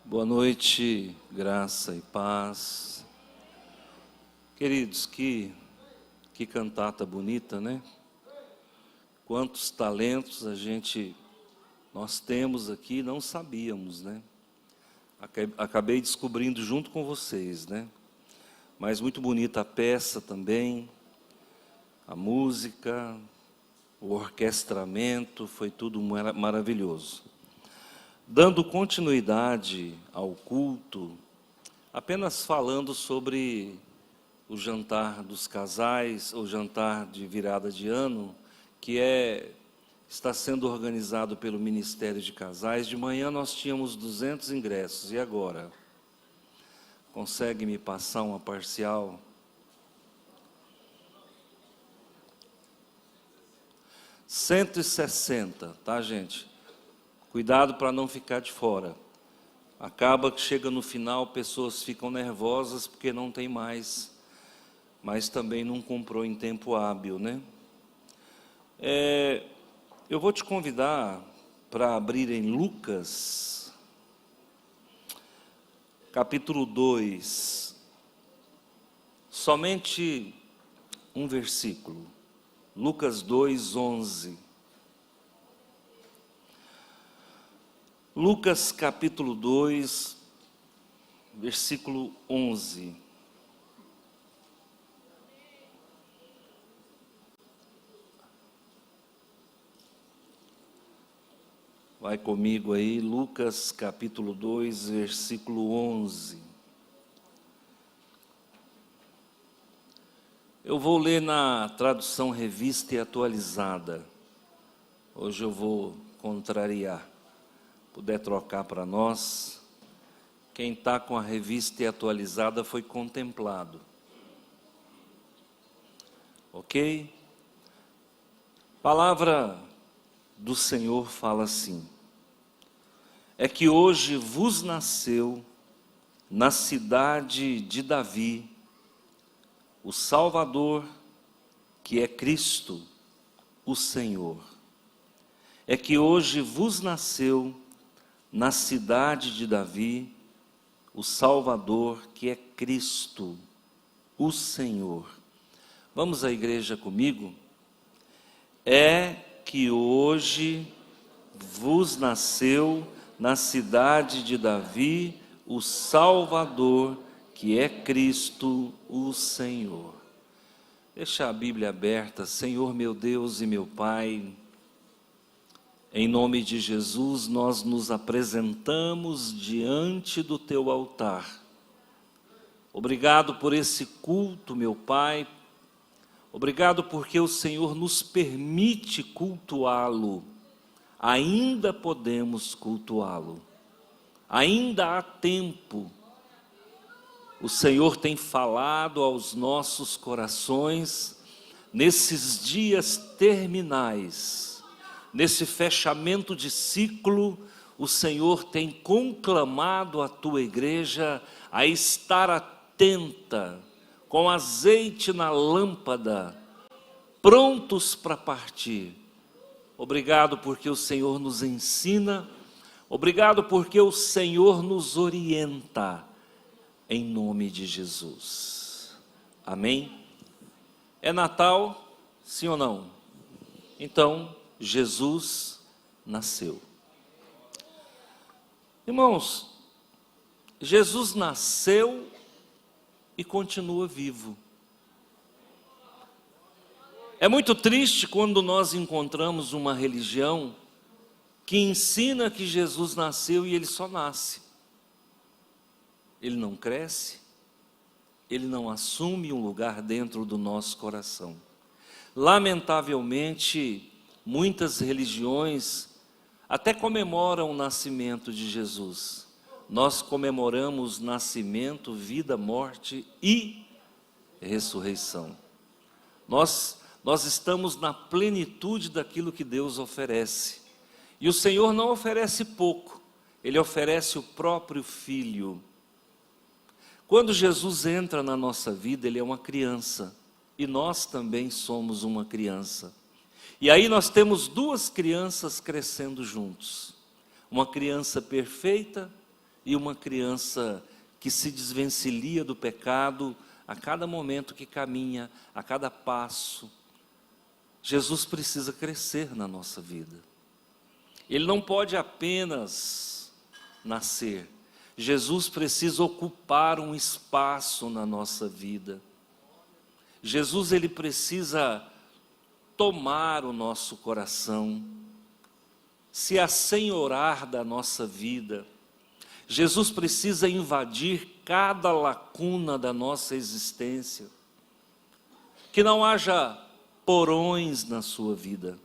Boa noite, graça e paz. Queridos, que cantata bonita, né? Quantos talentos nós temos aqui, não sabíamos, né? Acabei descobrindo junto com vocês, né? Mas muito bonita a peça também, a música, o orquestramento, foi tudo maravilhoso. Dando continuidade ao culto, apenas falando sobre o jantar dos casais, o jantar de virada de ano, que está sendo organizado pelo Ministério de Casais. De manhã nós tínhamos 200 ingressos, e agora? Consegue me passar uma parcial? 160, tá, gente? Cuidado para não ficar de fora. Acaba que chega no final, pessoas ficam nervosas porque não tem mais, mas também não comprou em tempo hábil, né? Eu vou te convidar para abrir em Lucas, capítulo 2, somente um versículo, Lucas 2, 11. Lucas capítulo 2, versículo 11. Vai comigo aí, Lucas capítulo 2, versículo 11. Eu vou ler na tradução Revista e Atualizada. Hoje eu vou contrariar. Puder trocar para nós. Quem está com a Revista e Atualizada foi contemplado. Ok? Palavra do Senhor fala assim: é que hoje vos nasceu na cidade de Davi o Salvador, que é Cristo, o Senhor. É que hoje vos nasceu na cidade de Davi o Salvador, que é Cristo, o Senhor. Vamos à igreja comigo? É que hoje vos nasceu na cidade de Davi o Salvador, que é Cristo, o Senhor. Deixa a Bíblia aberta. Senhor meu Deus e meu Pai, em nome de Jesus, nós nos apresentamos diante do Teu altar. Obrigado por esse culto, meu Pai. Obrigado porque o Senhor nos permite cultuá-lo. Ainda podemos cultuá-lo. Ainda há tempo. O Senhor tem falado aos nossos corações nesses dias terminais. Nesse fechamento de ciclo, o Senhor tem conclamado a tua igreja a estar atenta, com azeite na lâmpada, prontos para partir. Obrigado porque o Senhor nos ensina, obrigado porque o Senhor nos orienta, em nome de Jesus. Amém? É Natal, sim ou não? Então, Jesus nasceu. Irmãos, Jesus nasceu e continua vivo. É muito triste quando nós encontramos uma religião que ensina que Jesus nasceu e ele só nasce. Ele não cresce, ele não assume um lugar dentro do nosso coração. Lamentavelmente, muitas religiões até comemoram o nascimento de Jesus. Nós comemoramos nascimento, vida, morte e ressurreição. Nós estamos na plenitude daquilo que Deus oferece. E o Senhor não oferece pouco, Ele oferece o próprio Filho. Quando Jesus entra na nossa vida, Ele é uma criança. E nós também somos uma criança. E aí nós temos duas crianças crescendo juntos. Uma criança perfeita e uma criança que se desvencilha do pecado a cada momento que caminha, a cada passo. Jesus precisa crescer na nossa vida. Ele não pode apenas nascer. Jesus precisa ocupar um espaço na nossa vida. Jesus, ele precisa tomar o nosso coração, se assenhorar da nossa vida. Jesus precisa invadir cada lacuna da nossa existência. Que não haja porões na sua vida.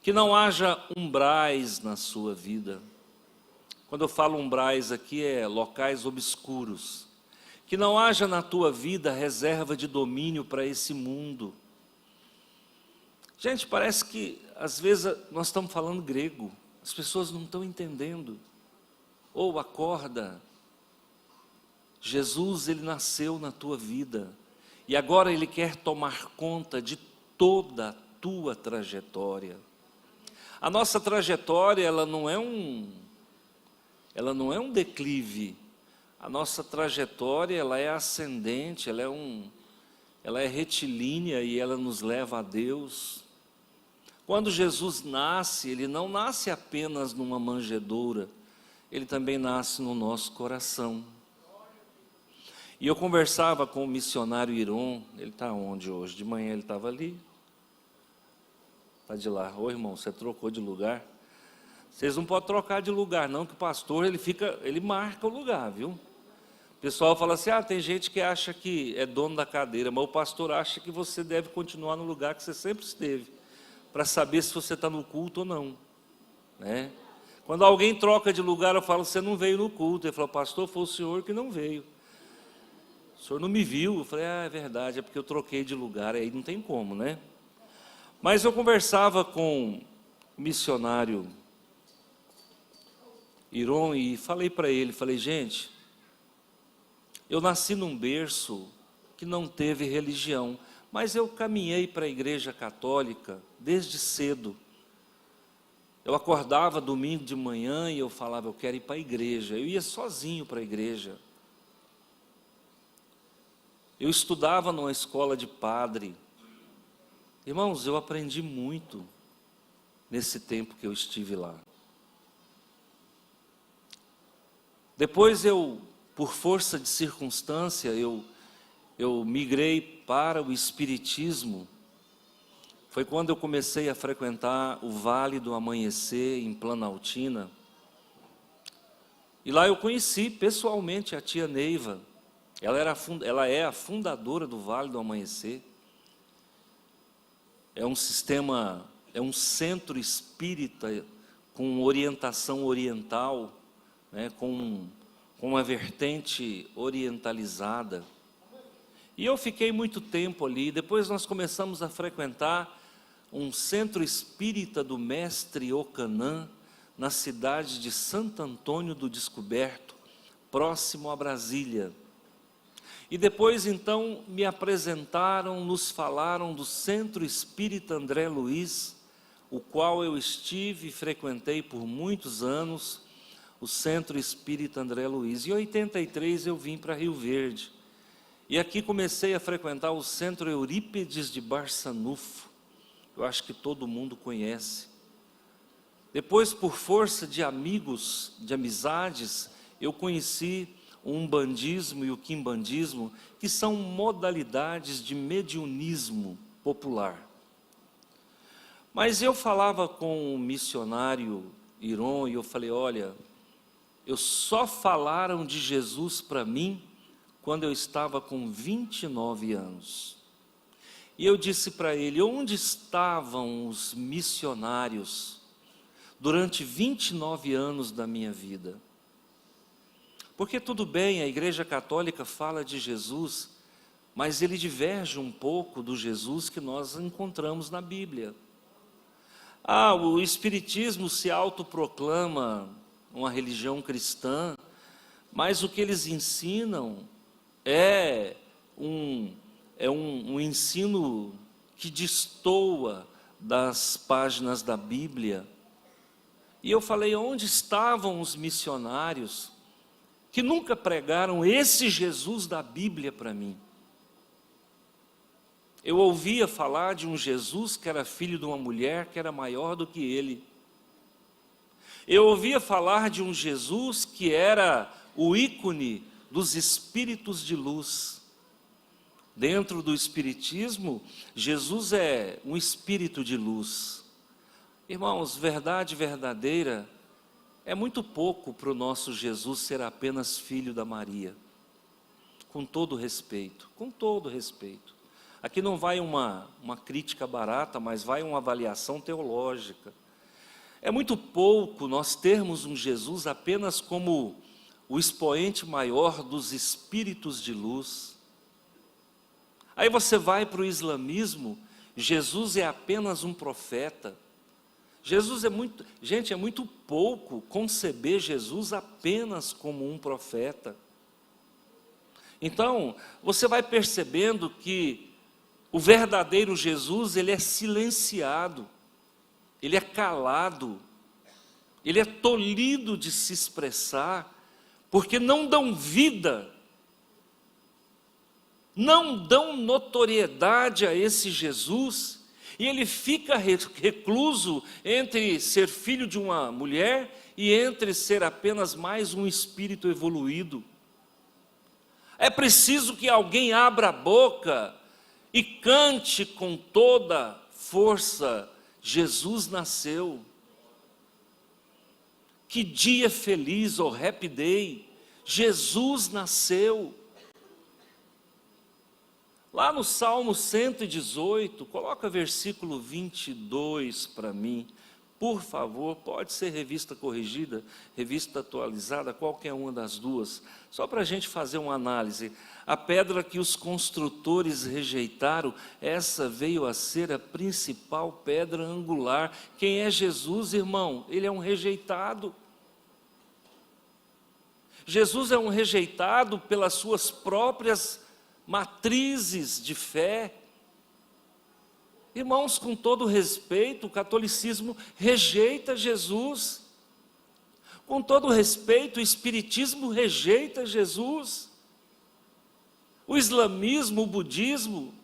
Que não haja umbrais na sua vida. Quando eu falo umbrais aqui, é locais obscuros. Que não haja na tua vida reserva de domínio para esse mundo. Gente, parece que às vezes nós estamos falando grego, as pessoas não estão entendendo. Ou acorda, Jesus, ele nasceu na tua vida, e agora ele quer tomar conta de toda a tua trajetória. A nossa trajetória, ela não é um declive. A nossa trajetória, ela é ascendente, ela é retilínea e ela nos leva a Deus. Quando Jesus nasce, ele não nasce apenas numa manjedoura, ele também nasce no nosso coração. E eu conversava com o missionário Iron, ele está onde hoje? De manhã ele estava ali. Está de lá. Ô irmão, você trocou de lugar? Vocês não podem trocar de lugar não, que o pastor, ele marca o lugar, viu? O pessoal fala assim, tem gente que acha que é dono da cadeira, mas o pastor acha que você deve continuar no lugar que você sempre esteve, para saber se você está no culto ou não, né? Quando alguém troca de lugar, eu falo, você não veio no culto. Ele falou, pastor, foi o senhor que não veio. O senhor não me viu. Eu falei, é verdade, é porque eu troquei de lugar, aí não tem como, né? Mas eu conversava com o missionário Iron e falei para ele, falei, gente, eu nasci num berço que não teve religião, mas eu caminhei para a igreja católica desde cedo. Eu acordava domingo de manhã e eu falava, eu quero ir para a igreja. Eu ia sozinho para a igreja. Eu estudava numa escola de padre. Irmãos, eu aprendi muito nesse tempo que eu estive lá. Depois por força de circunstância, eu migrei para o espiritismo. Foi quando eu comecei a frequentar o Vale do Amanhecer, em Planaltina. E lá eu conheci pessoalmente a tia Neiva. Ela é a fundadora do Vale do Amanhecer. É um centro espírita com orientação oriental, né, com uma vertente orientalizada. E eu fiquei muito tempo ali. Depois nós começamos a frequentar um centro espírita do mestre Ocanã, na cidade de Santo Antônio do Descoberto, próximo a Brasília. E depois então me apresentaram, nos falaram do Centro Espírita André Luiz, o qual eu estive e frequentei por muitos anos, o Centro Espírita André Luiz. Em 83 eu vim para Rio Verde, e aqui comecei a frequentar o Centro Eurípedes de Barçanufo. Eu acho que todo mundo conhece. Depois, por força de amigos, de amizades, eu conheci o umbandismo e o quimbandismo, que são modalidades de mediunismo popular. Mas eu falava com o missionário Iron e eu falei, olha, eu só falaram de Jesus para mim quando eu estava com 29 anos. E eu disse para ele, onde estavam os missionários durante 29 anos da minha vida? Porque tudo bem, a Igreja Católica fala de Jesus, mas ele diverge um pouco do Jesus que nós encontramos na Bíblia. O Espiritismo se autoproclama uma religião cristã, mas o que eles ensinam é um ensino que destoa das páginas da Bíblia. E eu falei, onde estavam os missionários que nunca pregaram esse Jesus da Bíblia para mim. Eu ouvia falar de um Jesus que era filho de uma mulher que era maior do que ele. Eu ouvia falar de um Jesus que era o ícone dos espíritos de luz. Dentro do Espiritismo, Jesus é um espírito de luz. Irmãos, verdade verdadeira, é muito pouco para o nosso Jesus ser apenas filho da Maria. Com todo respeito, com todo respeito. Aqui não vai uma crítica barata, mas vai uma avaliação teológica. É muito pouco nós termos um Jesus apenas como o expoente maior dos espíritos de luz. Aí você vai para o islamismo, Jesus é apenas um profeta. Jesus é muito, gente, é muito pouco conceber Jesus apenas como um profeta. Então, você vai percebendo que o verdadeiro Jesus, ele é silenciado, ele é calado, ele é tolhido de se expressar, porque não dão vida, não dão notoriedade a esse Jesus, e ele fica recluso entre ser filho de uma mulher e entre ser apenas mais um espírito evoluído. É preciso que alguém abra a boca e cante com toda força: Jesus nasceu. Que dia feliz, oh happy day, Jesus nasceu. Lá no Salmo 118, coloca versículo 22 para mim, por favor. Pode ser revista corrigida, revista atualizada, qualquer uma das duas, só para a gente fazer uma análise. A pedra que os construtores rejeitaram, essa veio a ser a principal pedra angular. Quem é Jesus, irmão? Ele é um rejeitado. Jesus é um rejeitado pelas suas próprias matrizes de fé. Irmãos, com todo respeito, o catolicismo rejeita Jesus. Com todo respeito, o espiritismo rejeita Jesus. O islamismo, o budismo,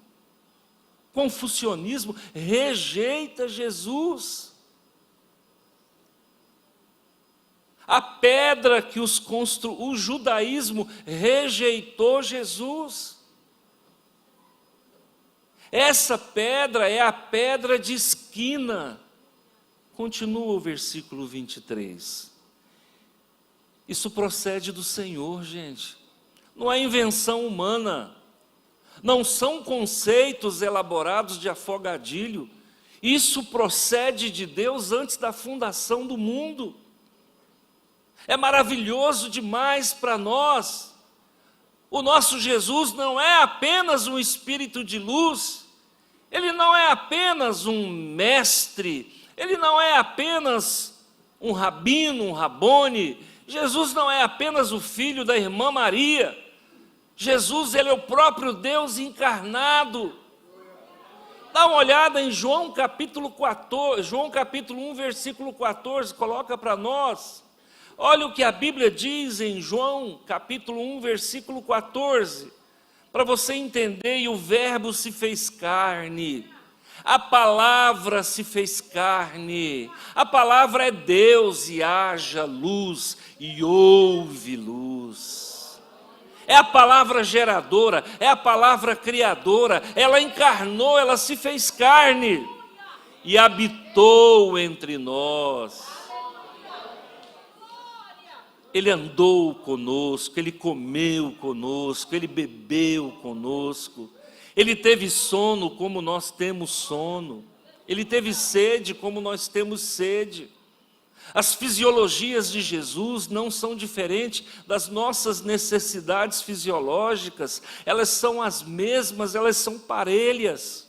o confucionismo rejeita Jesus. A pedra que o judaísmo rejeitou Jesus. Essa pedra é a pedra de esquina. Continua o versículo 23. Isso procede do Senhor, gente. Não é invenção humana. Não são conceitos elaborados de afogadilho. Isso procede de Deus antes da fundação do mundo. É maravilhoso demais para nós. O nosso Jesus não é apenas um espírito de luz, ele não é apenas um mestre, ele não é apenas um rabino, um rabone. Jesus não é apenas o filho da irmã Maria. Jesus, ele é o próprio Deus encarnado. Dá uma olhada em João capítulo 14, João capítulo 1, versículo 14, coloca para nós. Olha o que a Bíblia diz em João, capítulo 1, versículo 14, para você entender. E o verbo se fez carne, a palavra se fez carne, a palavra é Deus, e haja luz, e houve luz. É a palavra geradora, é a palavra criadora, ela encarnou, ela se fez carne, e habitou entre nós. Ele andou conosco, ele comeu conosco, ele bebeu conosco, ele teve sono como nós temos sono, ele teve sede como nós temos sede. As fisiologias de Jesus não são diferentes das nossas necessidades fisiológicas, elas são as mesmas, elas são parelhas.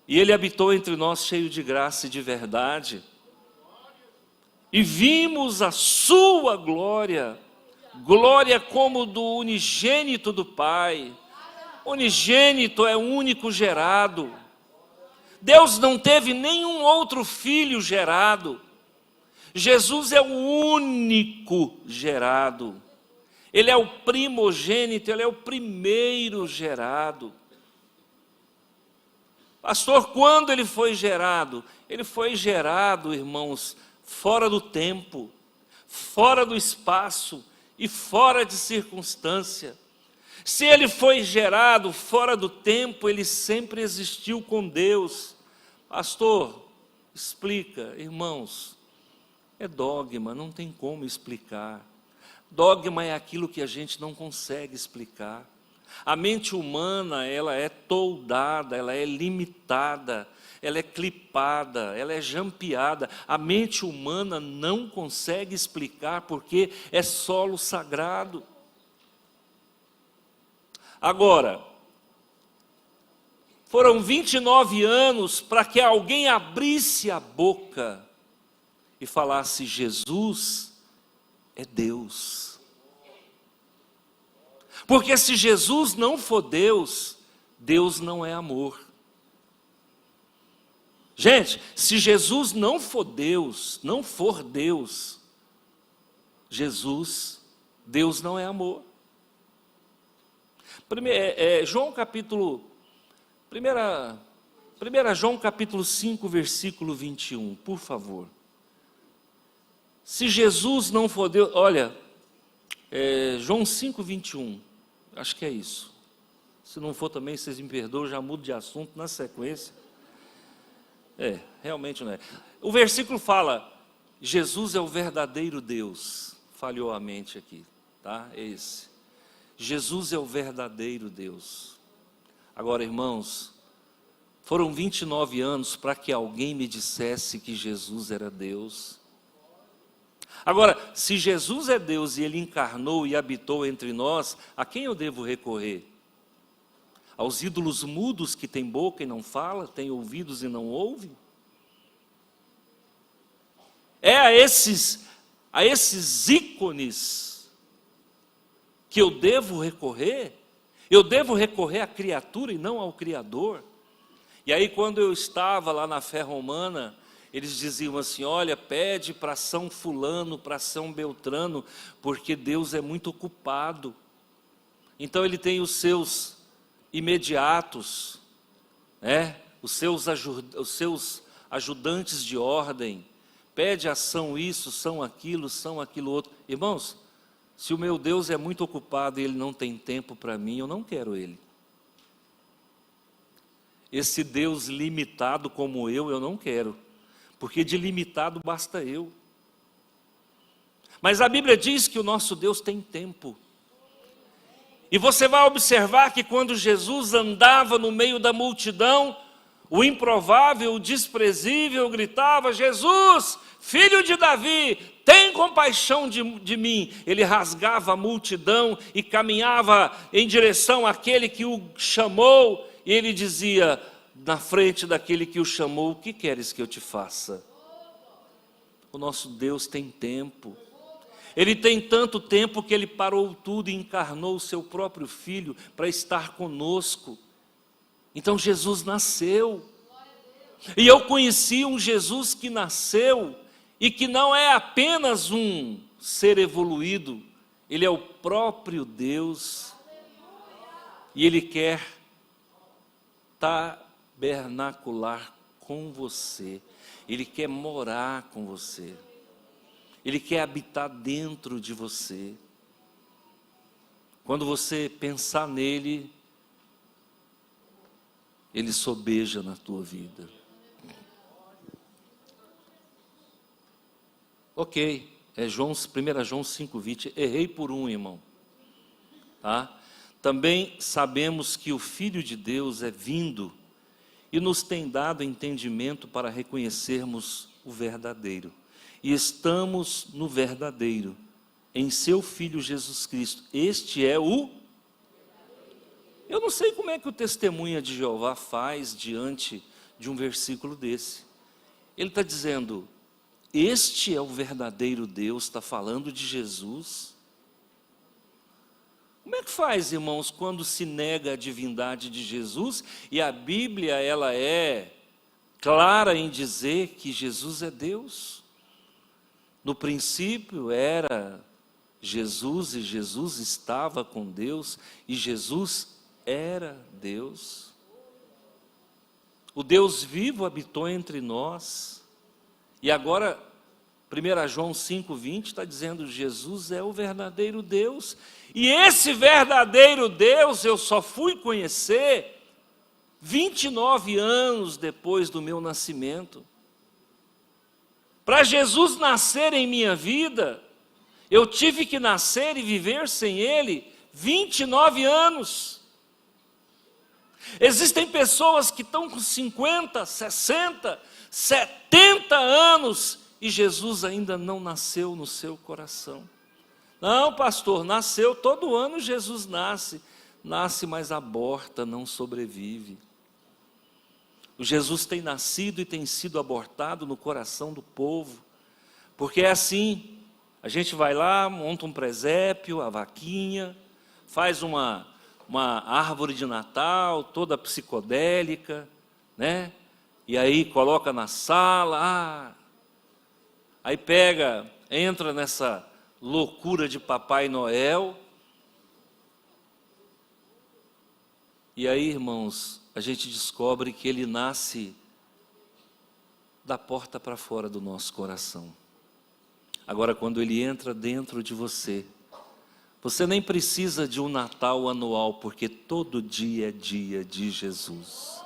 E ele habitou entre nós cheio de graça e de verdade. E vimos a sua glória, glória como do unigênito do Pai. Unigênito é o único gerado. Deus não teve nenhum outro filho gerado. Jesus é o único gerado. Ele é o primogênito, ele é o primeiro gerado. Pastor, quando ele foi gerado? Ele foi gerado, irmãos, fora do tempo, fora do espaço e fora de circunstância. Se ele foi gerado fora do tempo, ele sempre existiu com Deus. Pastor, explica, irmãos, é dogma, não tem como explicar. Dogma é aquilo que a gente não consegue explicar. A mente humana, ela é toldada, ela é limitada, ela é clipada, ela é jampeada. A mente humana não consegue explicar porque é solo sagrado. Agora, foram 29 anos para que alguém abrisse a boca e falasse: Jesus é Deus. Porque se Jesus não for Deus, Deus não é amor. Gente, se Jesus não for Deus, Deus não é amor. João capítulo 1 João capítulo 5, versículo 21, por favor. Se Jesus não for Deus, olha, João 5, 21, acho que é isso. Se não for também, vocês me perdoam, já mudo de assunto na sequência. Realmente não é. O versículo fala: Jesus é o verdadeiro Deus. Falhou a mente aqui, tá? É esse. Jesus é o verdadeiro Deus. Agora, irmãos, foram 29 anos para que alguém me dissesse que Jesus era Deus. Agora, se Jesus é Deus e Ele encarnou e habitou entre nós, a quem eu devo recorrer? Aos ídolos mudos que têm boca e não fala, têm ouvidos e não ouvem? É a esses ícones que eu devo recorrer? Eu devo recorrer à criatura e não ao Criador? E aí, quando eu estava lá na fé romana, eles diziam assim: olha, pede para São Fulano, para São Beltrano, porque Deus é muito ocupado. Então ele tem os seus imediatos, os seus ajudantes de ordem. Pede a São isso, São aquilo outro. Irmãos, se o meu Deus é muito ocupado e Ele não tem tempo para mim, eu não quero Ele. Esse Deus limitado como eu não quero. Porque de limitado basta eu. Mas a Bíblia diz que o nosso Deus tem tempo. E você vai observar que quando Jesus andava no meio da multidão, o improvável, o desprezível gritava: Jesus, filho de Davi, tem compaixão de mim. Ele rasgava a multidão e caminhava em direção àquele que o chamou, e ele dizia, na frente daquele que o chamou: o que queres que eu te faça? O nosso Deus tem tempo. Ele tem tanto tempo que Ele parou tudo e encarnou o seu próprio Filho para estar conosco. Então Jesus nasceu. E eu conheci um Jesus que nasceu e que não é apenas um ser evoluído. Ele é o próprio Deus. E Ele quer tabernacular com você. Ele quer morar com você. Ele quer habitar dentro de você. Quando você pensar nele, Ele sobeja na tua vida. Ok, 1 João 5,20. Errei por um, irmão. Tá? Também sabemos que o Filho de Deus é vindo e nos tem dado entendimento para reconhecermos o verdadeiro. E estamos no verdadeiro, em seu Filho Jesus Cristo. Este é o... Eu não sei como é que o testemunha de Jeová faz diante de um versículo desse. Ele está dizendo: este é o verdadeiro Deus, está falando de Jesus. Como é que faz, irmãos, quando se nega a divindade de Jesus e a Bíblia ela é clara em dizer que Jesus é Deus? No princípio era Jesus, e Jesus estava com Deus, e Jesus era Deus. O Deus vivo habitou entre nós. E agora, 1 João 5,20 está dizendo: Jesus é o verdadeiro Deus. E esse verdadeiro Deus eu só fui conhecer 29 anos depois do meu nascimento. Para Jesus nascer em minha vida, eu tive que nascer e viver sem Ele 29 anos. Existem pessoas que estão com 50, 60, 70 anos e Jesus ainda não nasceu no seu coração. Não, pastor, nasceu, todo ano Jesus nasce, mas aborta, não sobrevive. O Jesus tem nascido e tem sido abortado no coração do povo, porque é assim, a gente vai lá, monta um presépio, a vaquinha, faz uma árvore de Natal, toda psicodélica, né? E aí coloca na sala, aí entra nessa loucura de Papai Noel, e aí, irmãos, a gente descobre que ele nasce da porta para fora do nosso coração. Agora, quando ele entra dentro de você, você nem precisa de um Natal anual, porque todo dia é dia de Jesus.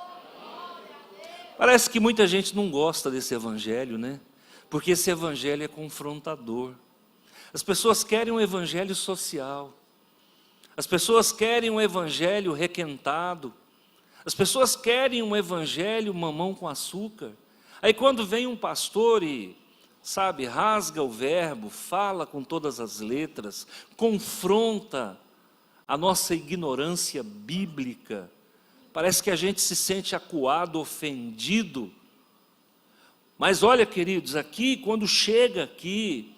Parece que muita gente não gosta desse evangelho, né? Porque esse evangelho é confrontador. As pessoas querem um evangelho social. As pessoas querem um evangelho requentado. As pessoas querem um evangelho mamão com açúcar. Aí quando vem um pastor e, rasga o verbo, fala com todas as letras, confronta a nossa ignorância bíblica, parece que a gente se sente acuado, ofendido. Mas olha, queridos, aqui, quando chega aqui,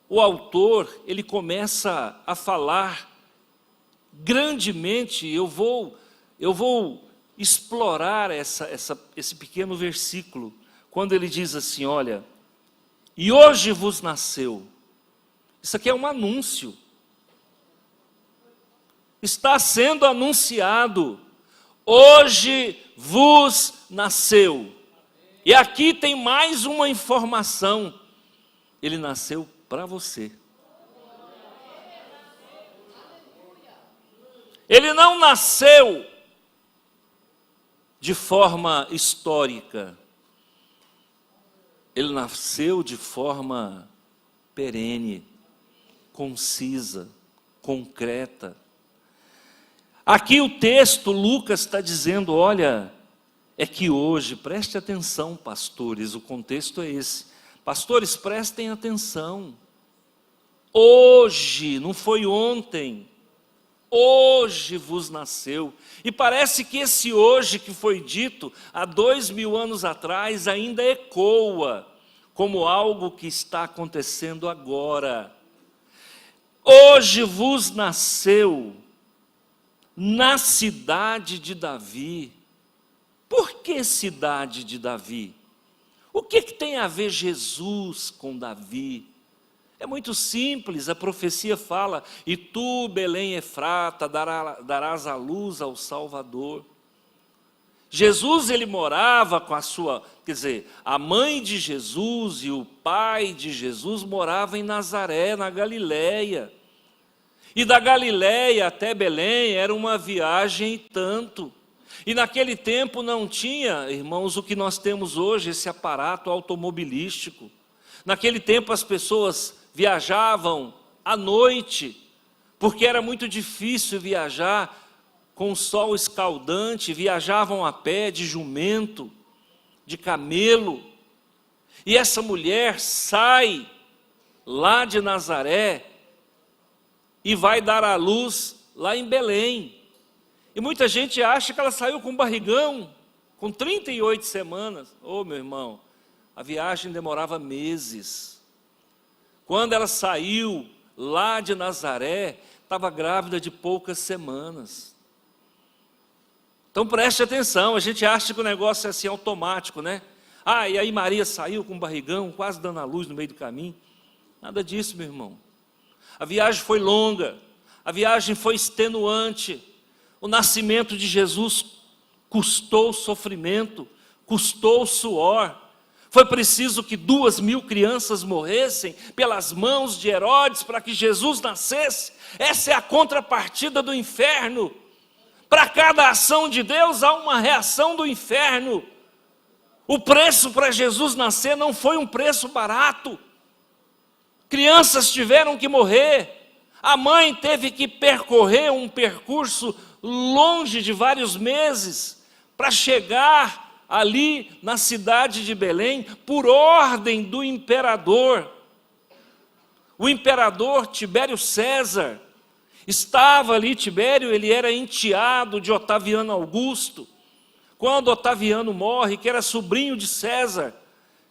o autor, ele começa a falar grandemente. Eu vou explorar esse pequeno versículo, quando ele diz assim, olha, e hoje vos nasceu. Isso aqui é um anúncio. Está sendo anunciado. Hoje vos nasceu. E aqui tem mais uma informação. Ele nasceu para você. Ele não nasceu de forma histórica. Ele nasceu de forma perene, concisa, concreta. Aqui o texto, Lucas está dizendo, olha, é que hoje, preste atenção, pastores, o contexto é esse. Pastores, prestem atenção. Hoje, não foi ontem, hoje vos nasceu. E parece que esse hoje que foi dito há 2000 anos atrás ainda ecoa como algo que está acontecendo agora. Hoje vos nasceu na cidade de Davi. Por que cidade de Davi? O que tem a ver Jesus com Davi? É muito simples, a profecia fala, e tu, Belém Efrata, darás a luz ao Salvador. Jesus, ele morava com a mãe de Jesus e o pai de Jesus moravam em Nazaré, na Galileia. E da Galileia até Belém era uma viagem e tanto. E naquele tempo não tinha, irmãos, o que nós temos hoje, esse aparato automobilístico. Naquele tempo as pessoas viajavam à noite, porque era muito difícil viajar com o sol escaldante, viajavam a pé, de jumento, de camelo. E essa mulher sai lá de Nazaré e vai dar à luz lá em Belém. E muita gente acha que ela saiu com um barrigão, com 38 semanas. Ô, meu irmão, a viagem demorava meses. Quando ela saiu lá de Nazaré, estava grávida de poucas semanas. Então preste atenção, a gente acha que o negócio é assim automático, né? E aí Maria saiu com um barrigão, quase dando à luz no meio do caminho. Nada disso, meu irmão. A viagem foi longa, a viagem foi extenuante. O nascimento de Jesus custou sofrimento, custou suor. Foi preciso que 2.000 crianças morressem pelas mãos de Herodes para que Jesus nascesse. Essa é a contrapartida do inferno. Para cada ação de Deus há uma reação do inferno. O preço para Jesus nascer não foi um preço barato. Crianças tiveram que morrer. A mãe teve que percorrer um percurso longe de vários meses para chegar ali na cidade de Belém, por ordem do imperador. O imperador Tibério César estava ali. Tibério, ele era enteado de Otaviano Augusto. Quando Otaviano morre, que era sobrinho de César,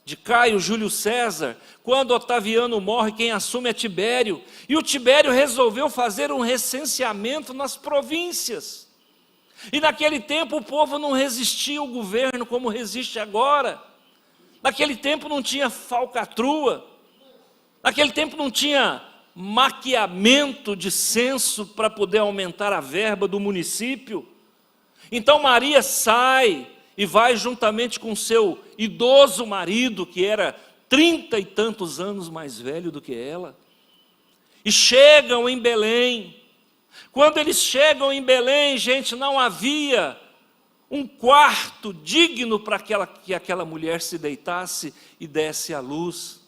de Caio Júlio César, quando Otaviano morre, quem assume é Tibério. E o Tibério resolveu fazer um recenseamento nas províncias. E naquele tempo o povo não resistia ao governo como resiste agora. Naquele tempo não tinha falcatrua. Naquele tempo não tinha maquiamento de censo para poder aumentar a verba do município. Então Maria sai e vai juntamente com seu idoso marido, que era 30 e tantos anos mais velho do que ela, e chegam em Belém. Quando eles chegam em Belém, gente, não havia um quarto digno para que aquela mulher se deitasse e desse à luz.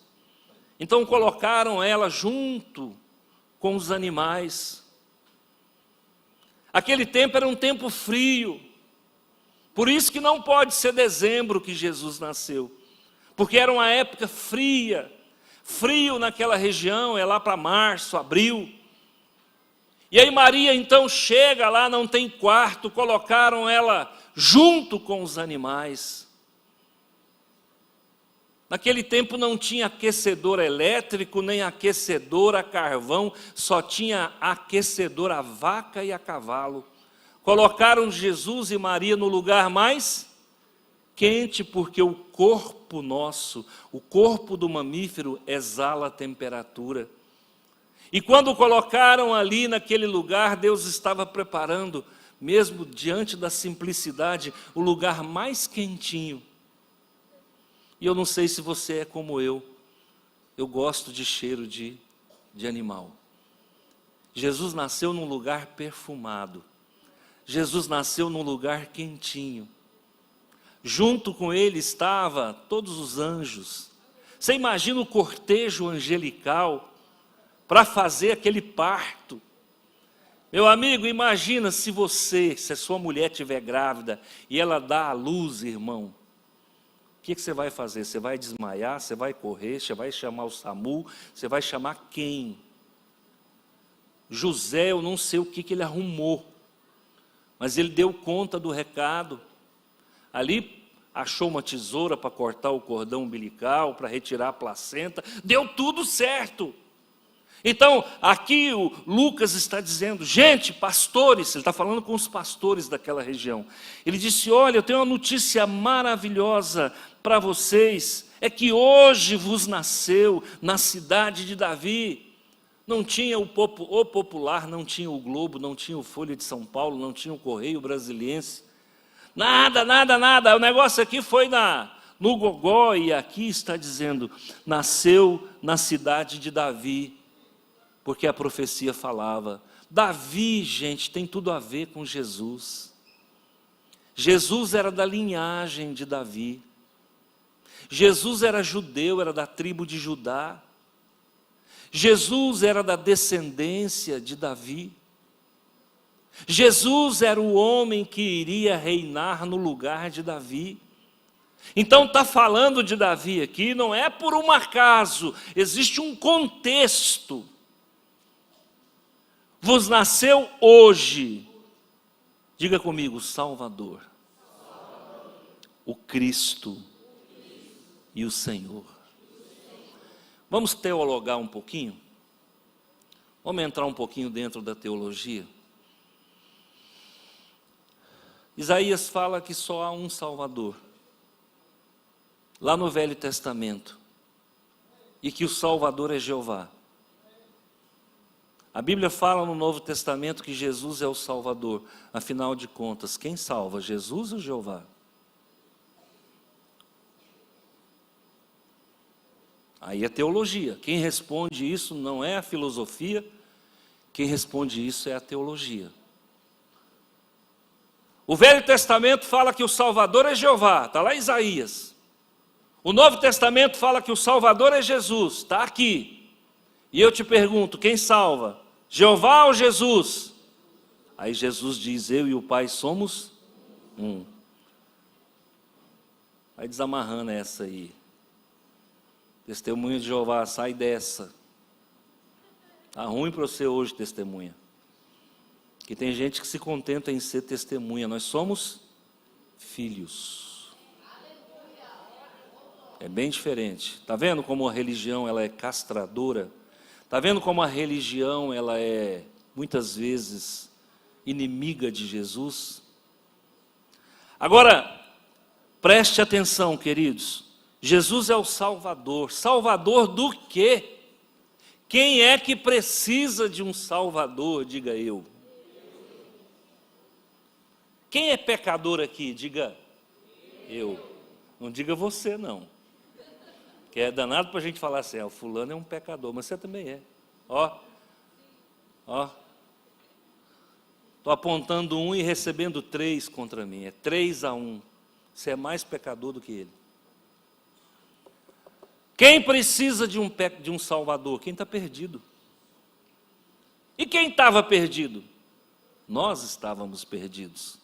Então colocaram ela junto com os animais. Aquele tempo era um tempo frio, por isso que não pode ser dezembro que Jesus nasceu, porque era uma época fria, frio naquela região, é lá para março, abril. E aí Maria então chega lá, não tem quarto, colocaram ela junto com os animais. Naquele tempo não tinha aquecedor elétrico, nem aquecedor a carvão, só tinha aquecedor a vaca e a cavalo. Colocaram Jesus e Maria no lugar mais quente, porque o corpo nosso, o corpo do mamífero, exala a temperatura. E quando colocaram ali naquele lugar, Deus estava preparando, mesmo diante da simplicidade, o lugar mais quentinho. E eu não sei se você é como eu gosto de cheiro de animal. Jesus nasceu num lugar perfumado, Jesus nasceu num lugar quentinho. Junto com ele estavam todos os anjos. Você imagina o cortejo angelical para fazer aquele parto. Meu amigo, imagina se a sua mulher estiver grávida e ela dá à luz, irmão. O que você vai fazer? Você vai desmaiar? Você vai correr? Você vai chamar o SAMU? Você vai chamar quem? José, eu não sei o que ele arrumou, mas ele deu conta do recado. Ali achou uma tesoura para cortar o cordão umbilical, para retirar a placenta, deu tudo certo. Então, aqui o Lucas está dizendo, gente, pastores, ele está falando com os pastores daquela região. Ele disse, olha, eu tenho uma notícia maravilhosa para vocês, é que hoje vos nasceu na cidade de Davi. Não tinha o Popular, não tinha o Globo, não tinha o Folha de São Paulo, não tinha o Correio Brasiliense. Nada. O negócio aqui foi no gogó, e aqui está dizendo, nasceu na cidade de Davi. Porque a profecia falava. Davi, gente, tem tudo a ver com Jesus. Jesus era da linhagem de Davi. Jesus era judeu, era da tribo de Judá. Jesus era da descendência de Davi. Jesus era o homem que iria reinar no lugar de Davi. Então está falando de Davi aqui, não é por um acaso, existe um contexto. Vos nasceu hoje, diga comigo, Salvador, o Cristo e o Senhor. Vamos teologar um pouquinho? Vamos entrar um pouquinho dentro da teologia? Isaías fala que só há um Salvador, lá no Velho Testamento. e que o Salvador é Jeová. A Bíblia fala no Novo Testamento que Jesus é o Salvador. Afinal de contas, quem salva, Jesus ou Jeová? Aí é teologia. Quem responde isso não é a filosofia, quem responde isso é a teologia. O Velho Testamento fala que o Salvador é Jeová, está lá em Isaías. O Novo Testamento fala que o Salvador é Jesus, está aqui. E eu te pergunto, quem salva? Jeová ou Jesus? Aí Jesus diz, eu e o Pai somos um. Vai desamarrando essa aí. Testemunho de Jeová, sai dessa. Está ruim para você hoje, testemunha. Que tem gente que se contenta em ser testemunha. Nós somos filhos. É bem diferente. Está vendo como a religião ela é castradora? Está vendo como a religião ela é, muitas vezes, inimiga de Jesus? Agora, preste atenção, queridos. Jesus é o Salvador. Salvador do quê? Quem é que precisa de um Salvador? Diga eu. Quem é pecador aqui? Diga eu. Não diga você, não. Que é danado para a gente falar assim, o fulano é um pecador, mas você também é. Ó. Estou apontando um e recebendo 3 contra mim. É 3-1. Você é mais pecador do que ele. Quem precisa de um Salvador? Quem está perdido. E quem estava perdido? Nós estávamos perdidos.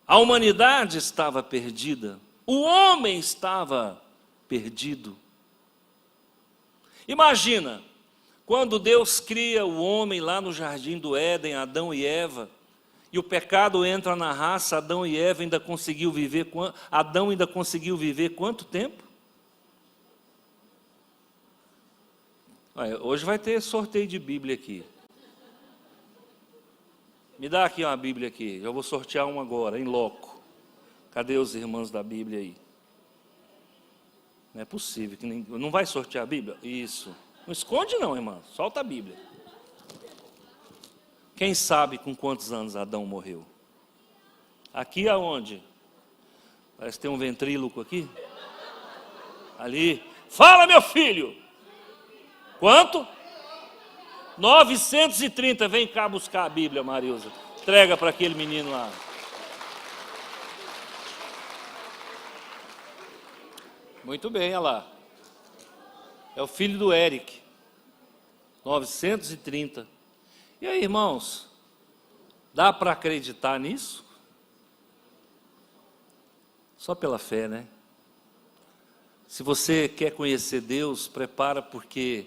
A humanidade estava perdida. O homem estava perdido. Imagina, quando Deus cria o homem lá no jardim do Éden, Adão e Eva, e o pecado entra na raça, Adão ainda conseguiu viver quanto tempo? Hoje vai ter sorteio de Bíblia aqui. Me dá aqui uma Bíblia aqui, eu vou sortear uma agora, em loco. Cadê os irmãos da Bíblia aí? Não é possível, não vai sortear a Bíblia? Isso. Não esconde não, irmão, solta a Bíblia. Quem sabe com quantos anos Adão morreu? Aqui aonde? Parece que tem um ventríloco aqui. Ali. Fala, meu filho! Quanto? 930. Vem cá buscar a Bíblia, Marilza. Entrega para aquele menino lá. Muito bem, olha lá. É o filho do Eric. 930. E aí, irmãos? Dá para acreditar nisso? Só pela fé, né? Se você quer conhecer Deus, prepara, porque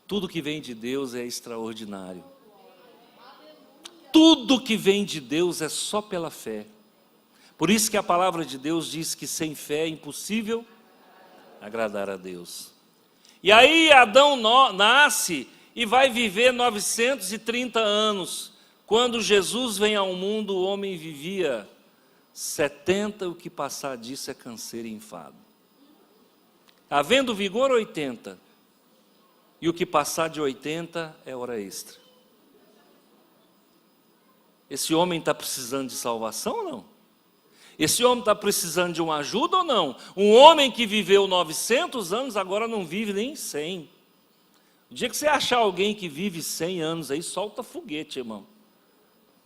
tudo que vem de Deus é extraordinário. Tudo que vem de Deus é só pela fé. Por isso que a palavra de Deus diz que sem fé é impossível agradar a Deus. E aí Adão nasce e vai viver 930 anos. Quando Jesus vem ao mundo, o homem vivia 70, o que passar disso é canseiro e enfado. Havendo vigor 80, e o que passar de 80 é hora extra. Esse homem está precisando de salvação ou não? Esse homem está precisando de uma ajuda ou não? Um homem que viveu 900 anos, agora não vive nem 100. O dia que você achar alguém que vive 100 anos aí, solta foguete, irmão.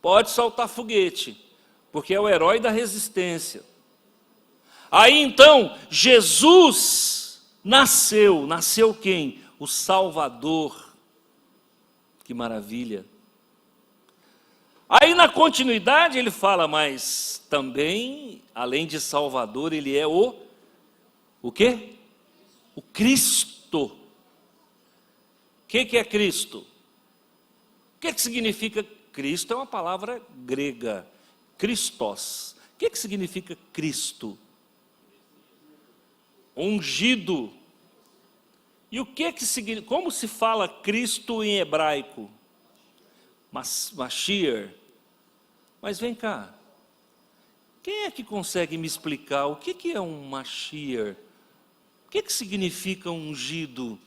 Pode soltar foguete, porque é o herói da resistência. Aí então, Jesus nasceu quem? O Salvador. Que maravilha. Aí na continuidade ele fala, mas também, além de Salvador, ele é o quê? O Cristo. O que é Cristo? O que significa Cristo? É uma palavra grega, Christos. O que significa Cristo? Ungido. E o que significa? Como se fala Cristo em hebraico? Mashiach. Mas vem cá, quem é que consegue me explicar o que é um Mashiach? que significa ungido?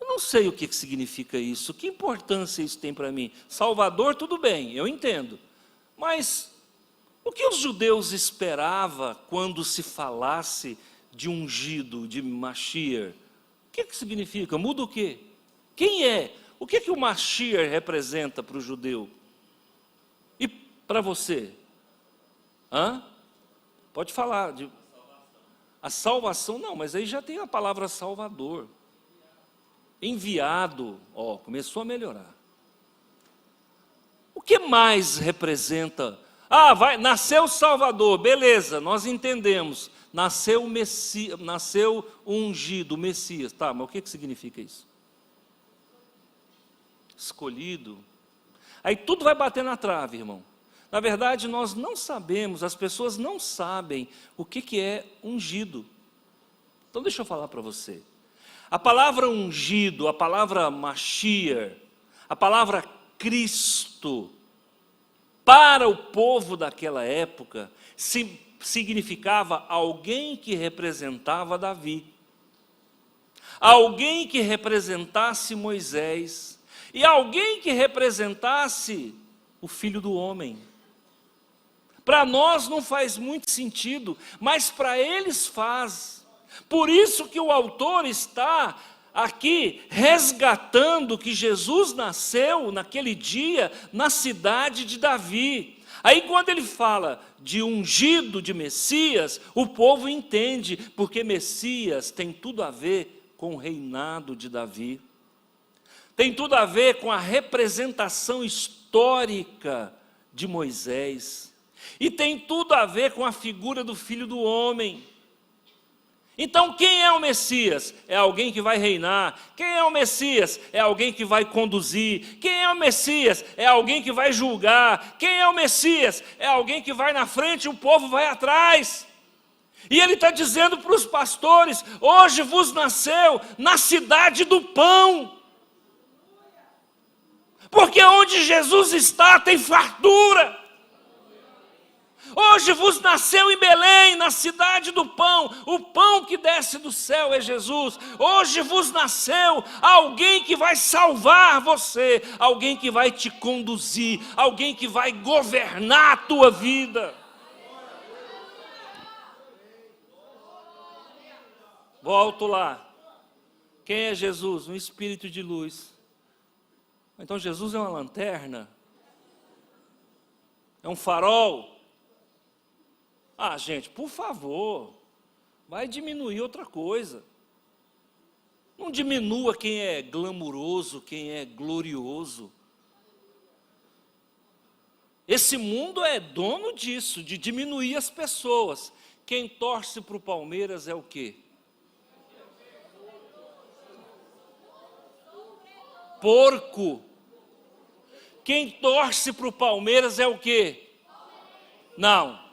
Eu não sei o que significa isso. Que importância isso tem para mim? Salvador, tudo bem, eu entendo. Mas o que os judeus esperavam quando se falasse de ungido, de Mashiach? O que significa? Muda o quê? Quem é? O que o Mashiach representa para o judeu? E para você? Pode falar. A salvação, não, mas aí já tem a palavra Salvador. Enviado, começou a melhorar. O que mais representa? Nasceu o Salvador, beleza, nós entendemos. Nasceu o Messias, nasceu o ungido, o Messias. Tá, mas o que significa isso? Escolhido. Aí tudo vai bater na trave, irmão. Na verdade, nós não sabemos, as pessoas não sabem o que é ungido. Então deixa eu falar para você. A palavra ungido, a palavra Mashiach, a palavra Cristo, para o povo daquela época, significava alguém que representava Davi, alguém que representasse Moisés, e alguém que representasse o Filho do Homem. Para nós não faz muito sentido, mas para eles faz. Por isso que o autor está aqui resgatando que Jesus nasceu naquele dia na cidade de Davi. Aí quando ele fala de ungido, de Messias, o povo entende, porque Messias tem tudo a ver com o reinado de Davi. Tem tudo a ver com a representação histórica de Moisés. E tem tudo a ver com a figura do Filho do Homem. Então quem é o Messias? É alguém que vai reinar. Quem é o Messias? É alguém que vai conduzir. Quem é o Messias? É alguém que vai julgar. Quem é o Messias? É alguém que vai na frente e o povo vai atrás. E ele está dizendo para os pastores: hoje vos nasceu na cidade do pão. Porque onde Jesus está tem fartura. Hoje vos nasceu em Belém, na cidade do pão. O pão que desce do céu é Jesus. Hoje vos nasceu alguém que vai salvar você, alguém que vai te conduzir, alguém que vai governar a tua vida. Volto lá. Quem é Jesus? Um espírito de luz. Então Jesus é uma lanterna? É um farol? Gente, por favor, vai diminuir outra coisa. Não diminua quem é glamuroso, quem é glorioso. Esse mundo é dono disso, de diminuir as pessoas. Quem torce para o Palmeiras é o quê? Porco. Quem torce para o Palmeiras é o quê? Não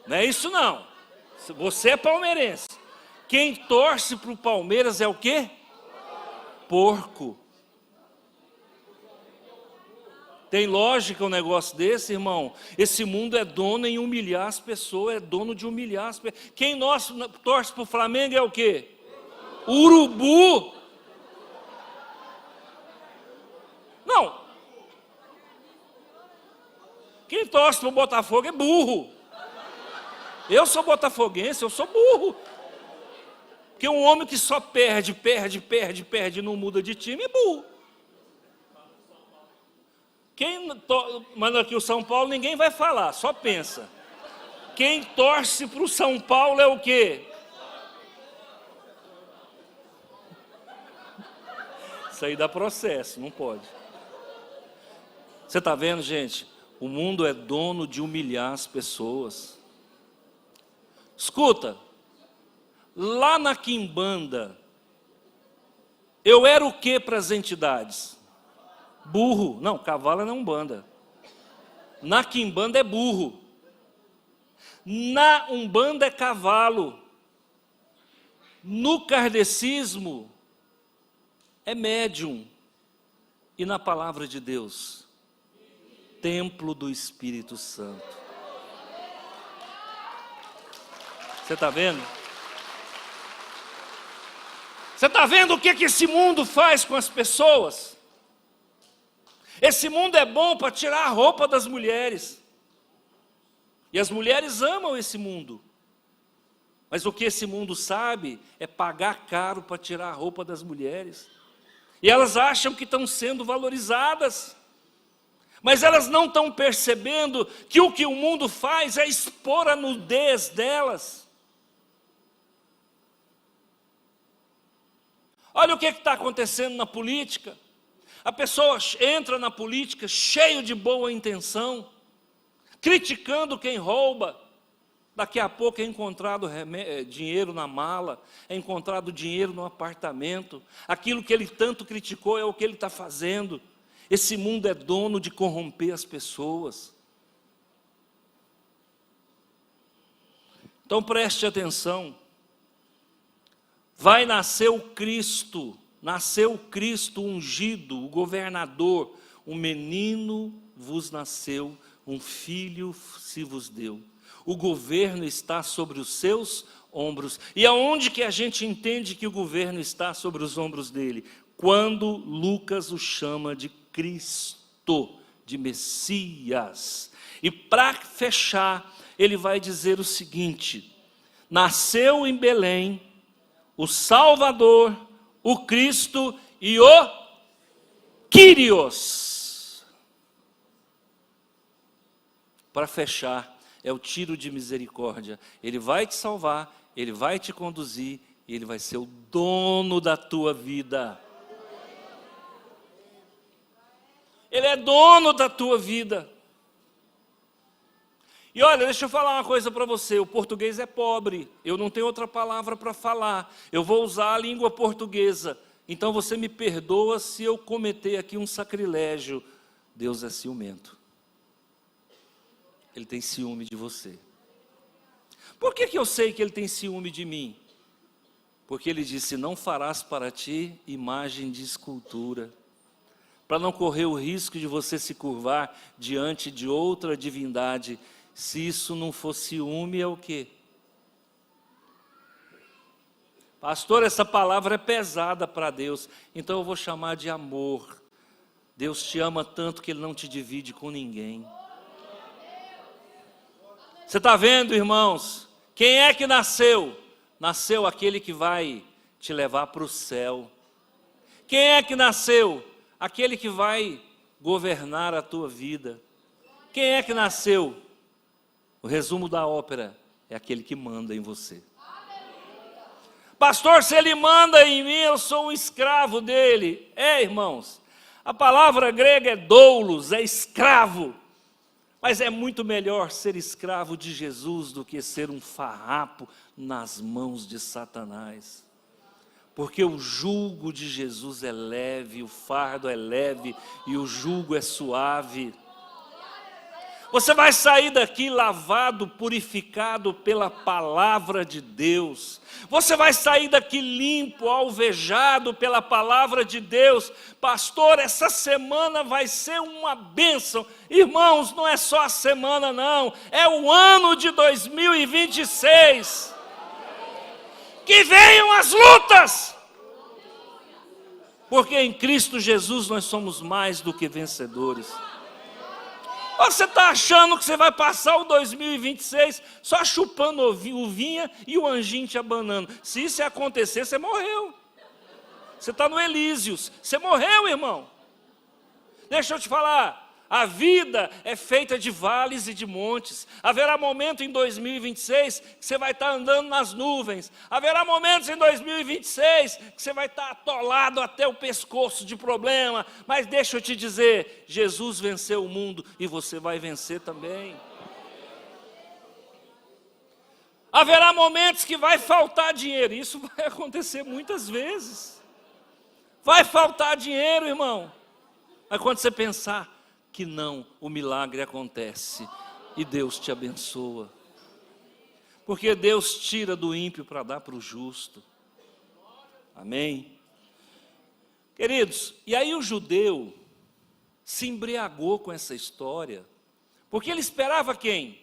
é isso não. Você é palmeirense. Quem torce para o Palmeiras é o quê? Porco. Tem lógica um negócio desse, irmão? Esse mundo é dono em humilhar as pessoas, é dono de humilhar as pessoas. Quem torce para o Flamengo é o quê? Urubu. Não. Quem torce para o Botafogo é burro. Eu sou botafoguense, eu sou burro. Porque um homem que só perde, não muda de time é burro. Quem manda aqui o São Paulo, ninguém vai falar, só pensa. Quem torce para o São Paulo é o quê? Isso aí dá processo, não pode. Você está vendo, gente? O mundo é dono de humilhar as pessoas. Escuta, lá na quimbanda, eu era o que para as entidades? Burro. Não, cavalo não é umbanda. Na quimbanda é burro. Na umbanda é cavalo. No kardecismo é médium. E na palavra de Deus, templo do Espírito Santo. Você está vendo? Você está vendo o que esse mundo faz com as pessoas? Esse mundo é bom para tirar a roupa das mulheres. E as mulheres amam esse mundo. Mas o que esse mundo sabe é pagar caro para tirar a roupa das mulheres. E elas acham que estão sendo valorizadas. Mas elas não estão percebendo que o mundo faz é expor a nudez delas. Olha o que está acontecendo na política. A pessoa entra na política cheio de boa intenção, criticando quem rouba. Daqui a pouco é encontrado dinheiro na mala, é encontrado dinheiro no apartamento. Aquilo que ele tanto criticou é o que ele está fazendo. Esse mundo é dono de corromper as pessoas. Então preste atenção. Vai nascer o Cristo, nasceu o Cristo ungido, o governador. Um menino vos nasceu, um filho se vos deu. O governo está sobre os seus ombros. E aonde que a gente entende que o governo está sobre os ombros dele? Quando Lucas o chama de Cristo, de Messias. E para fechar, ele vai dizer o seguinte: nasceu em Belém o Salvador, o Cristo e o Kyrios. Para fechar, é o tiro de misericórdia. Ele vai te salvar, ele vai te conduzir, e ele vai ser o dono da tua vida. Ele é dono da tua vida. E olha, deixa eu falar uma coisa para você, o português é pobre, eu não tenho outra palavra para falar, eu vou usar a língua portuguesa, então você me perdoa se eu cometer aqui um sacrilégio. Deus é ciumento. Ele tem ciúme de você. Por que eu sei que ele tem ciúme de mim? Porque ele disse: não farás para ti imagem de escultura, para não correr o risco de você se curvar diante de outra divindade. Se isso não for ciúme, é o quê? Pastor, essa palavra é pesada para Deus, então eu vou chamar de amor. Deus te ama tanto que Ele não te divide com ninguém. Você está vendo, irmãos? Quem é que nasceu? Nasceu aquele que vai te levar para o céu. Quem é que nasceu? Aquele que vai governar a tua vida. Quem é que nasceu? O resumo da ópera é aquele que manda em você. Pastor, se ele manda em mim, eu sou um escravo dele. Irmãos, a palavra grega é doulos, é escravo. Mas é muito melhor ser escravo de Jesus do que ser um farrapo nas mãos de Satanás. Porque o jugo de Jesus é leve, o fardo é leve e o jugo é suave. Você vai sair daqui lavado, purificado pela palavra de Deus. Você vai sair daqui limpo, alvejado pela palavra de Deus. Pastor, essa semana vai ser uma bênção. Irmãos, não é só a semana não, é o ano de 2026. Que venham as lutas. Porque em Cristo Jesus nós somos mais do que vencedores. Você está achando que você vai passar o 2026 só chupando uvinha e o anjinho te abanando? Se isso acontecer, você morreu. Você está no Elísios. Você morreu, irmão. Deixa eu te falar. A vida é feita de vales e de montes. Haverá momento em 2026 que você vai estar andando nas nuvens. Haverá momentos em 2026 que você vai estar atolado até o pescoço de problema. Mas deixa eu te dizer, Jesus venceu o mundo e você vai vencer também. Haverá momentos que vai faltar dinheiro. Isso vai acontecer muitas vezes. Vai faltar dinheiro, irmão. Mas quando você pensar que não, o milagre acontece e Deus te abençoa. Porque Deus tira do ímpio para dar para o justo. Amém? Queridos, e aí o judeu se embriagou com essa história, porque ele esperava quem?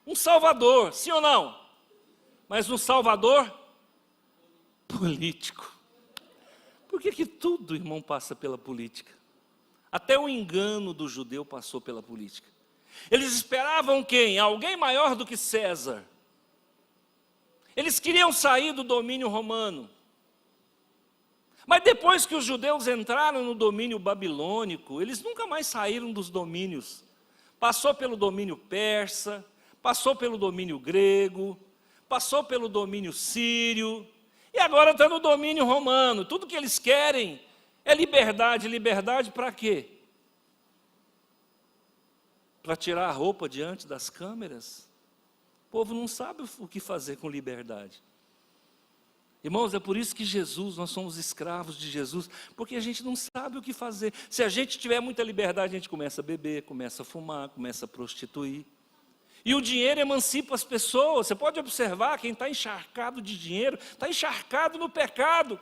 Um salvador, sim ou não? Mas um salvador político. Por que tudo, irmão, passa pela política? Até o engano do judeu passou pela política. Eles esperavam quem? Alguém maior do que César. Eles queriam sair do domínio romano. Mas depois que os judeus entraram no domínio babilônico, eles nunca mais saíram dos domínios. Passou pelo domínio persa, passou pelo domínio grego, passou pelo domínio sírio, e agora está no domínio romano. Tudo que eles querem é liberdade. Liberdade para quê? Para tirar a roupa diante das câmeras? O povo não sabe o que fazer com liberdade. Irmãos, é por isso que Jesus, nós somos escravos de Jesus, porque a gente não sabe o que fazer. Se a gente tiver muita liberdade, a gente começa a beber, começa a fumar, começa a prostituir. E o dinheiro emancipa as pessoas. Você pode observar, quem está encharcado de dinheiro, está encharcado no pecado.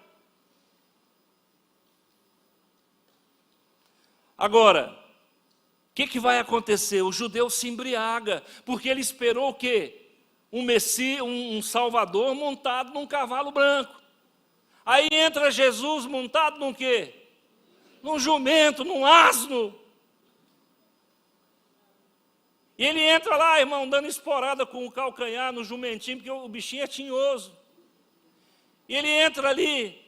Agora, o que vai acontecer? O judeu se embriaga, porque ele esperou o quê? Um Messias, um Salvador montado num cavalo branco. Aí entra Jesus montado num quê? Num jumento, num asno. E ele entra lá, irmão, dando esporada com o calcanhar no jumentinho, porque o bichinho é tinhoso. E ele entra ali.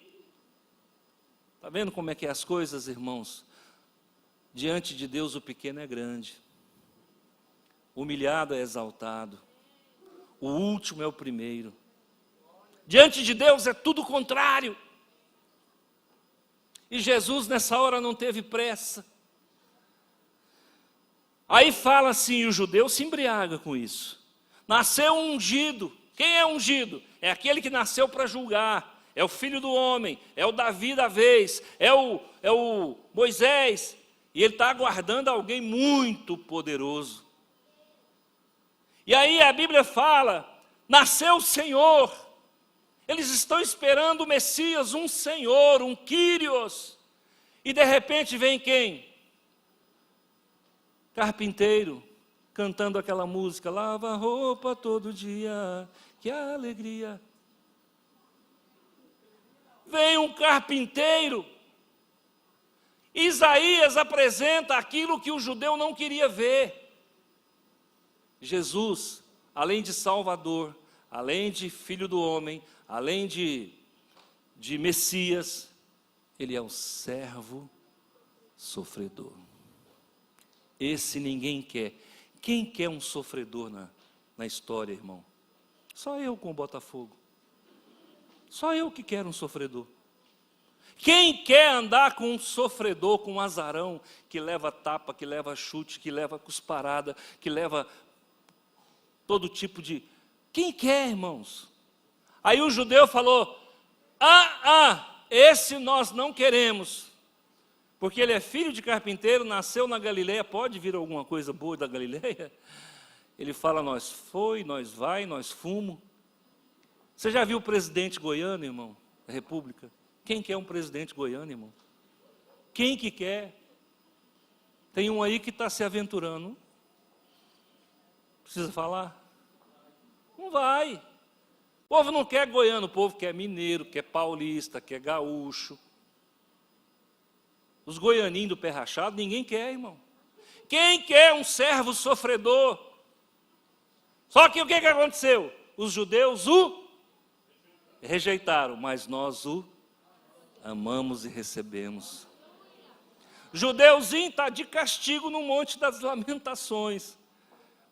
Está vendo como é que é as coisas, irmãos? Diante de Deus o pequeno é grande. O humilhado é exaltado. O último é o primeiro. Diante de Deus é tudo o contrário. E Jesus nessa hora não teve pressa. Aí fala assim, o judeu se embriaga com isso. Nasceu um ungido. Quem é ungido? É aquele que nasceu para julgar. É o filho do homem. É o Davi da vez. É o Moisés. E ele está aguardando alguém muito poderoso. E aí a Bíblia fala, nasceu o Senhor. Eles estão esperando o Messias, um Senhor, um Kyrios. E de repente vem quem? Carpinteiro, cantando aquela música, lava a roupa todo dia, que alegria. Vem um carpinteiro. Isaías apresenta aquilo que o judeu não queria ver. Jesus, além de Salvador, além de Filho do Homem, além de Messias, ele é o servo sofredor. Esse ninguém quer. Quem quer um sofredor na história, irmão? Só eu com o Botafogo. Só eu que quero um sofredor. Quem quer andar com um sofredor, com um azarão, que leva tapa, que leva chute, que leva cusparada, que leva todo tipo de... Quem quer, irmãos? Aí o judeu falou, esse nós não queremos, porque ele é filho de carpinteiro, nasceu na Galileia, pode vir alguma coisa boa da Galileia? Ele fala, nós foi, nós vai, nós fumo. Você já viu o presidente goiano, irmão, da República? Quem quer um presidente goiano, irmão? Quem que quer? Tem um aí que está se aventurando. Precisa falar? Não vai. O povo não quer goiano, o povo quer mineiro, quer paulista, quer gaúcho. Os goianinhos do pé rachado, ninguém quer, irmão. Quem quer um servo sofredor? Só que o que aconteceu? Os judeus o rejeitaram, mas nós o amamos e recebemos. Judeuzinho está de castigo no Monte das Lamentações,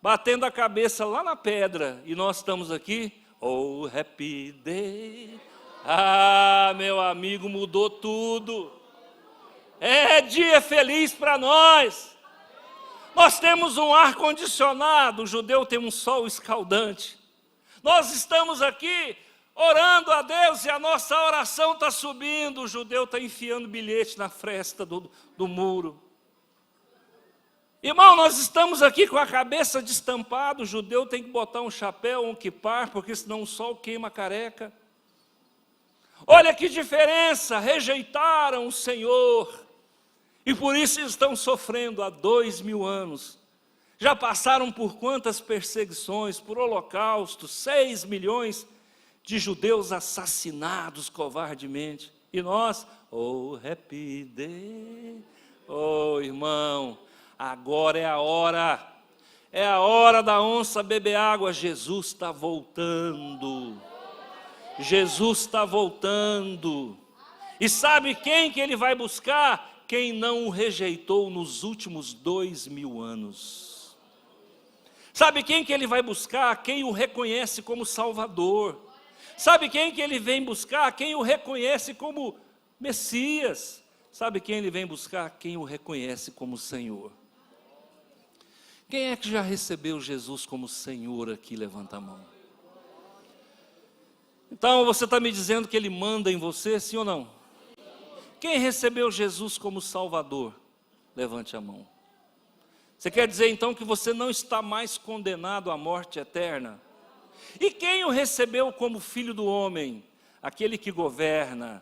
batendo a cabeça lá na pedra, e nós estamos aqui, oh happy day, meu amigo, mudou tudo, é dia feliz para nós. Nós temos um ar-condicionado, o judeu tem um sol escaldante, nós estamos aqui orando a Deus e a nossa oração está subindo, o judeu está enfiando bilhete na fresta do muro. Irmão, nós estamos aqui com a cabeça destampada, o judeu tem que botar um chapéu, um quipar, porque senão o sol queima a careca. Olha que diferença, rejeitaram o Senhor, e por isso estão sofrendo há 2000 anos. Já passaram por quantas perseguições, por holocaustos, 6 milhões de judeus assassinados covardemente. E nós, oh, happy day. Oh, irmão, agora é a hora da onça beber água. Jesus está voltando. Jesus está voltando. E sabe quem que ele vai buscar? Quem não o rejeitou nos últimos 2000 anos. Sabe quem que ele vai buscar? Quem o reconhece como Salvador. Sabe quem que ele vem buscar? Quem o reconhece como Messias. Sabe quem ele vem buscar? Quem o reconhece como Senhor. Quem é que já recebeu Jesus como Senhor aqui? Levanta a mão. Então você está me dizendo que ele manda em você, sim ou não? Quem recebeu Jesus como Salvador? Levante a mão. Você quer dizer então que você não está mais condenado à morte eterna? E quem o recebeu como Filho do Homem? Aquele que governa,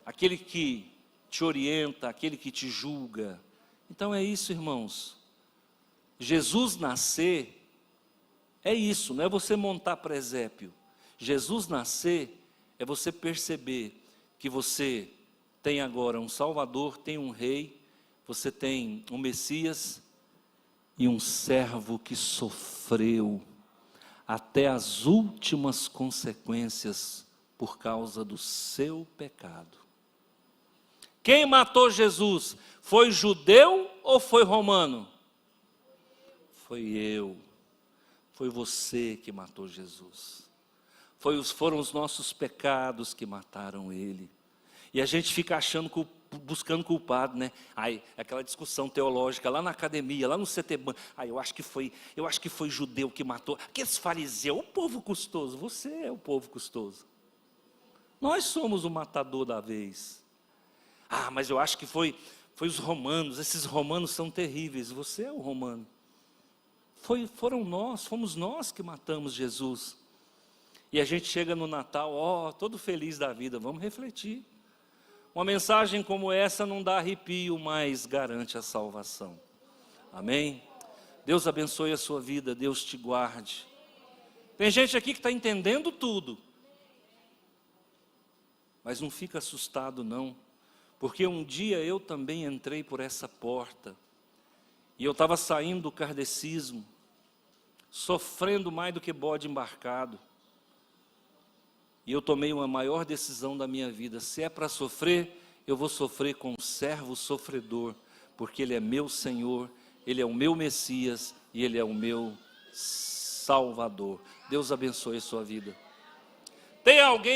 aquele que te orienta, aquele que te julga. Então é isso, irmãos. Jesus nascer é isso, não é você montar presépio. Jesus nascer é você perceber que você tem agora um Salvador, tem um Rei, você tem um Messias e um servo que sofreu até as últimas consequências por causa do seu pecado. Quem matou Jesus? Foi judeu ou foi romano? Foi eu. Foi você que matou Jesus. Foram os nossos pecados que mataram ele. E a gente fica achando, buscando culpado, né? Aí, aquela discussão teológica lá na academia, lá no CTBAN. Eu acho que foi judeu que matou. Aqueles fariseus, o povo custoso. Você é o povo custoso. Nós somos o matador da vez. Mas eu acho que foi os romanos. Esses romanos são terríveis. Você é o romano. Fomos nós que matamos Jesus. E a gente chega no Natal, todo feliz da vida. Vamos refletir. Uma mensagem como essa não dá arrepio, mas garante a salvação. Amém? Deus abençoe a sua vida, Deus te guarde. Tem gente aqui que está entendendo tudo, mas não fica assustado não, porque um dia eu também entrei por essa porta, e eu estava saindo do kardecismo, sofrendo mais do que bode embarcado, e eu tomei uma maior decisão da minha vida. Se é para sofrer, eu vou sofrer com um servo sofredor, porque ele é meu Senhor, ele é o meu Messias e ele é o meu Salvador. Deus abençoe a sua vida. Tem alguém